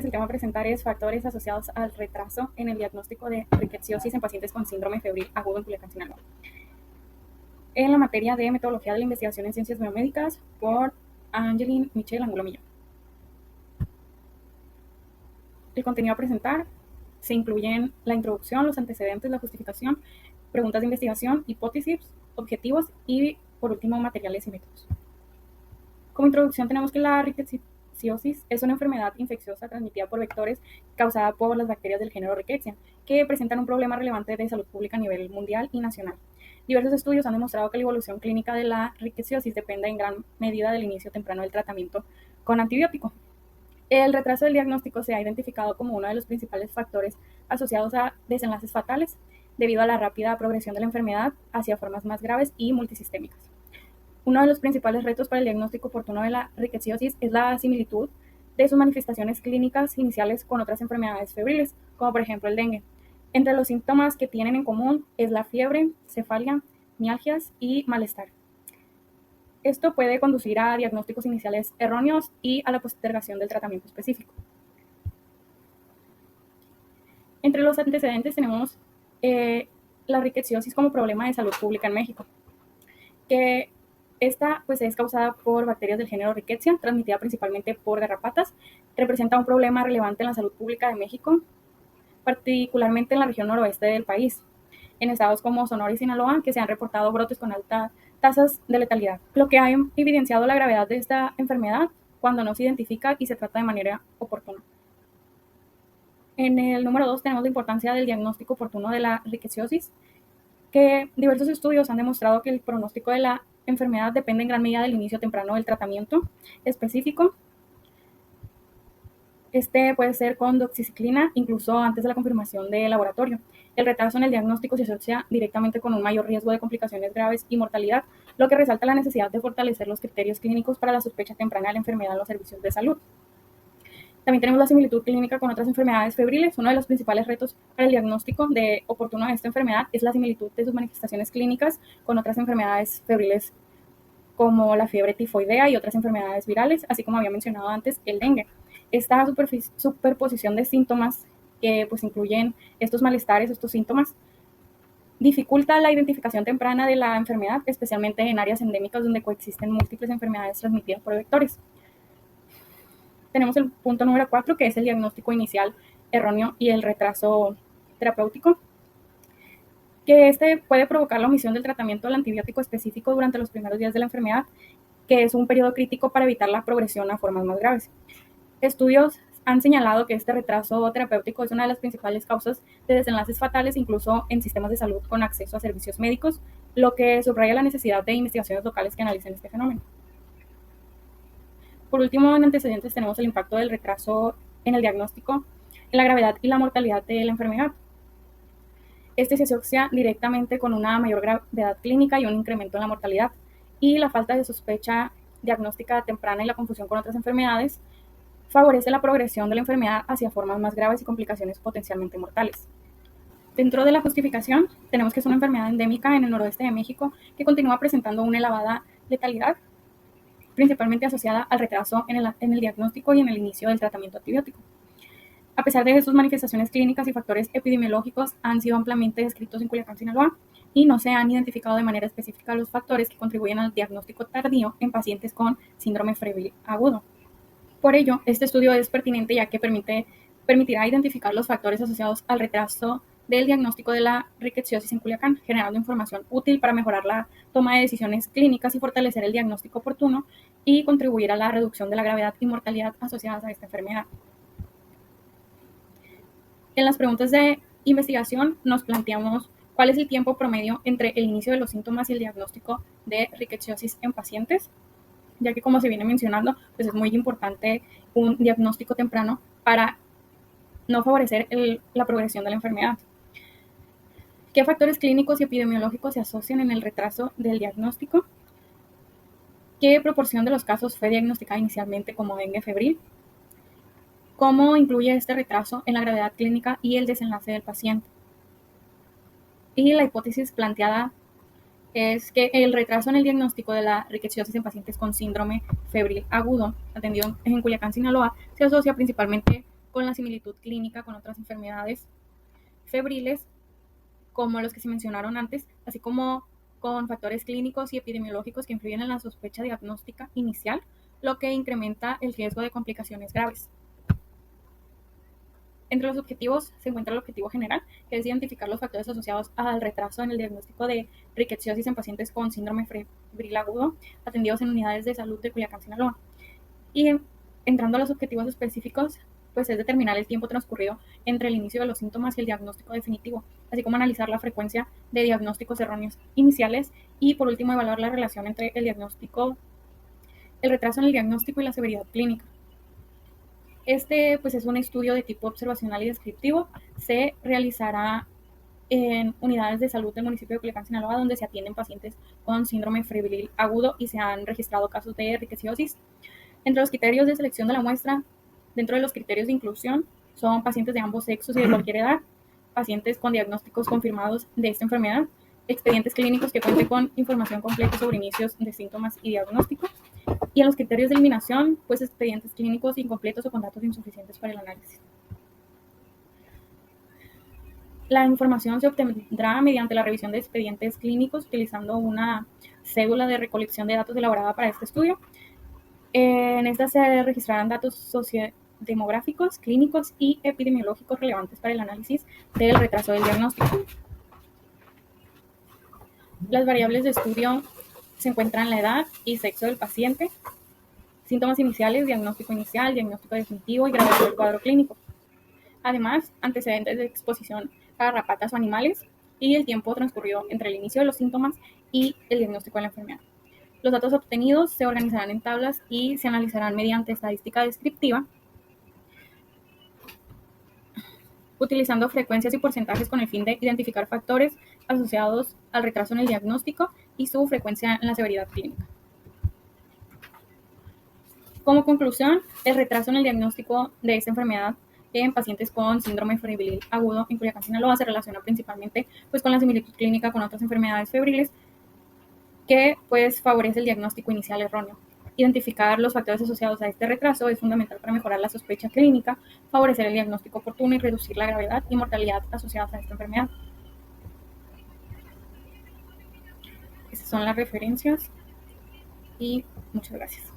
El tema a presentar es factores asociados al retraso en el diagnóstico de rickettsiosis en pacientes con síndrome febril agudo en Culiacán, Sinaloa. En la materia de metodología de la investigación en ciencias biomédicas por Angeline Michelle Angulo Millón. El contenido a presentar se incluyen la introducción, los antecedentes, la justificación, preguntas de investigación, hipótesis, objetivos y, por último, materiales y métodos. Como introducción tenemos que la rickettsiosis es una enfermedad infecciosa transmitida por vectores causada por las bacterias del género Rickettsia, que presentan un problema relevante de salud pública a nivel mundial y nacional. Diversos estudios han demostrado que la evolución clínica de la rickettsiosis depende en gran medida del inicio temprano del tratamiento con antibiótico. El retraso del diagnóstico se ha identificado como uno de los principales factores asociados a desenlaces fatales debido a la rápida progresión de la enfermedad hacia formas más graves y multisistémicas. Uno de los principales retos para el diagnóstico oportuno de la rickettsiosis es la similitud de sus manifestaciones clínicas iniciales con otras enfermedades febriles, como por ejemplo el dengue. Entre los síntomas que tienen en común es la fiebre, cefalea, mialgias y malestar. Esto puede conducir a diagnósticos iniciales erróneos y a la postergación del tratamiento específico. Entre los antecedentes tenemos la rickettsiosis como problema de salud pública en México, que esta pues es causada por bacterias del género Rickettsia, transmitida principalmente por garrapatas. Representa un problema relevante en la salud pública de México, particularmente en la región noroeste del país, en estados como Sonora y Sinaloa, que se han reportado brotes con altas tasas de letalidad, lo que ha evidenciado la gravedad de esta enfermedad cuando no se identifica y se trata de manera oportuna. En el número 2 tenemos la importancia del diagnóstico oportuno de la rickettsiosis, que diversos estudios han demostrado que el pronóstico de la enfermedad depende en gran medida del inicio temprano del tratamiento específico. Este puede ser con doxiciclina, incluso antes de la confirmación de laboratorio. El retraso en el diagnóstico se asocia directamente con un mayor riesgo de complicaciones graves y mortalidad, lo que resalta la necesidad de fortalecer los criterios clínicos para la sospecha temprana de la enfermedad en los servicios de salud. También tenemos la similitud clínica con otras enfermedades febriles. Uno de los principales retos para el diagnóstico oportuno de esta enfermedad es la similitud de sus manifestaciones clínicas con otras enfermedades febriles como la fiebre tifoidea y otras enfermedades virales, así como había mencionado antes, el dengue. Esta superposición de síntomas que pues incluyen estos malestares, estos síntomas, dificulta la identificación temprana de la enfermedad, especialmente en áreas endémicas donde coexisten múltiples enfermedades transmitidas por vectores. Tenemos el punto número 4, que es el diagnóstico inicial erróneo y el retraso terapéutico, que este puede provocar la omisión del tratamiento del antibiótico específico durante los primeros días de la enfermedad, que es un periodo crítico para evitar la progresión a formas más graves. Estudios han señalado que este retraso terapéutico es una de las principales causas de desenlaces fatales, incluso en sistemas de salud con acceso a servicios médicos, lo que subraya la necesidad de investigaciones locales que analicen este fenómeno. Por último, en antecedentes tenemos el impacto del retraso en el diagnóstico, en la gravedad y la mortalidad de la enfermedad. Este se asocia directamente con una mayor gravedad clínica y un incremento en la mortalidad, y la falta de sospecha diagnóstica temprana y la confusión con otras enfermedades favorece la progresión de la enfermedad hacia formas más graves y complicaciones potencialmente mortales. Dentro de la justificación, tenemos que es una enfermedad endémica en el noroeste de México que continúa presentando una elevada letalidad, principalmente asociada al retraso en el diagnóstico y en el inicio del tratamiento antibiótico. A pesar de sus manifestaciones clínicas y factores epidemiológicos han sido ampliamente descritos en Culiacán, Sinaloa, y no se han identificado de manera específica los factores que contribuyen al diagnóstico tardío en pacientes con síndrome febril agudo. Por ello, este estudio es pertinente ya que permitirá identificar los factores asociados al retraso del diagnóstico de la rickettsiosis en Culiacán, generando información útil para mejorar la toma de decisiones clínicas y fortalecer el diagnóstico oportuno y contribuir a la reducción de la gravedad y mortalidad asociadas a esta enfermedad. En las preguntas de investigación nos planteamos cuál es el tiempo promedio entre el inicio de los síntomas y el diagnóstico de rickettsiosis en pacientes, ya que, como se viene mencionando, pues es muy importante un diagnóstico temprano para no favorecer la progresión de la enfermedad. ¿Qué factores clínicos y epidemiológicos se asocian en el retraso del diagnóstico? ¿Qué proporción de los casos fue diagnosticada inicialmente como dengue febril? ¿Cómo influye este retraso en la gravedad clínica y el desenlace del paciente? Y la hipótesis planteada es que el retraso en el diagnóstico de la rickettsiosis en pacientes con síndrome febril agudo, atendido en Culiacán, Sinaloa, se asocia principalmente con la similitud clínica con otras enfermedades febriles, como los que se mencionaron antes, así como con factores clínicos y epidemiológicos que influyen en la sospecha diagnóstica inicial, lo que incrementa el riesgo de complicaciones graves. Entre los objetivos se encuentra el objetivo general, que es identificar los factores asociados al retraso en el diagnóstico de rickettsiosis en pacientes con síndrome febril agudo atendidos en unidades de salud de Culiacán, Sinaloa. Y entrando a los objetivos específicos, pues es determinar el tiempo transcurrido entre el inicio de los síntomas y el diagnóstico definitivo, así como analizar la frecuencia de diagnósticos erróneos iniciales y, por último, evaluar la relación entre el retraso en el diagnóstico y la severidad clínica. Este pues es un estudio de tipo observacional y descriptivo. Se realizará en unidades de salud del municipio de Culiacán, Sinaloa, donde se atienden pacientes con síndrome febril agudo y se han registrado casos de rickettsiosis. Entre los criterios de selección de la muestra, dentro de los criterios de inclusión, son pacientes de ambos sexos y de cualquier edad, pacientes con diagnósticos confirmados de esta enfermedad, expedientes clínicos que cuenten con información completa sobre inicios de síntomas y diagnóstico, y en los criterios de eliminación, pues expedientes clínicos incompletos o con datos insuficientes para el análisis. La información se obtendrá mediante la revisión de expedientes clínicos utilizando una cédula de recolección de datos elaborada para este estudio. En esta se registrarán datos sociodemográficos, clínicos y epidemiológicos relevantes para el análisis del retraso del diagnóstico. Las variables de estudio se encuentran la edad y sexo del paciente, síntomas iniciales, diagnóstico inicial, diagnóstico definitivo y gravedad del cuadro clínico. Además, antecedentes de exposición a garrapatas o animales y el tiempo transcurrido entre el inicio de los síntomas y el diagnóstico de la enfermedad. Los datos obtenidos se organizarán en tablas y se analizarán mediante estadística descriptiva, utilizando frecuencias y porcentajes con el fin de identificar factores asociados al retraso en el diagnóstico y su frecuencia en la severidad clínica. Como conclusión, el retraso en el diagnóstico de esta enfermedad en pacientes con síndrome febril agudo en Culiacán, Sinaloa se relaciona principalmente pues, con la similitud clínica con otras enfermedades febriles que pues, favorece el diagnóstico inicial erróneo. Identificar los factores asociados a este retraso es fundamental para mejorar la sospecha clínica, favorecer el diagnóstico oportuno y reducir la gravedad y mortalidad asociadas a esta enfermedad. Esas son las referencias y muchas gracias.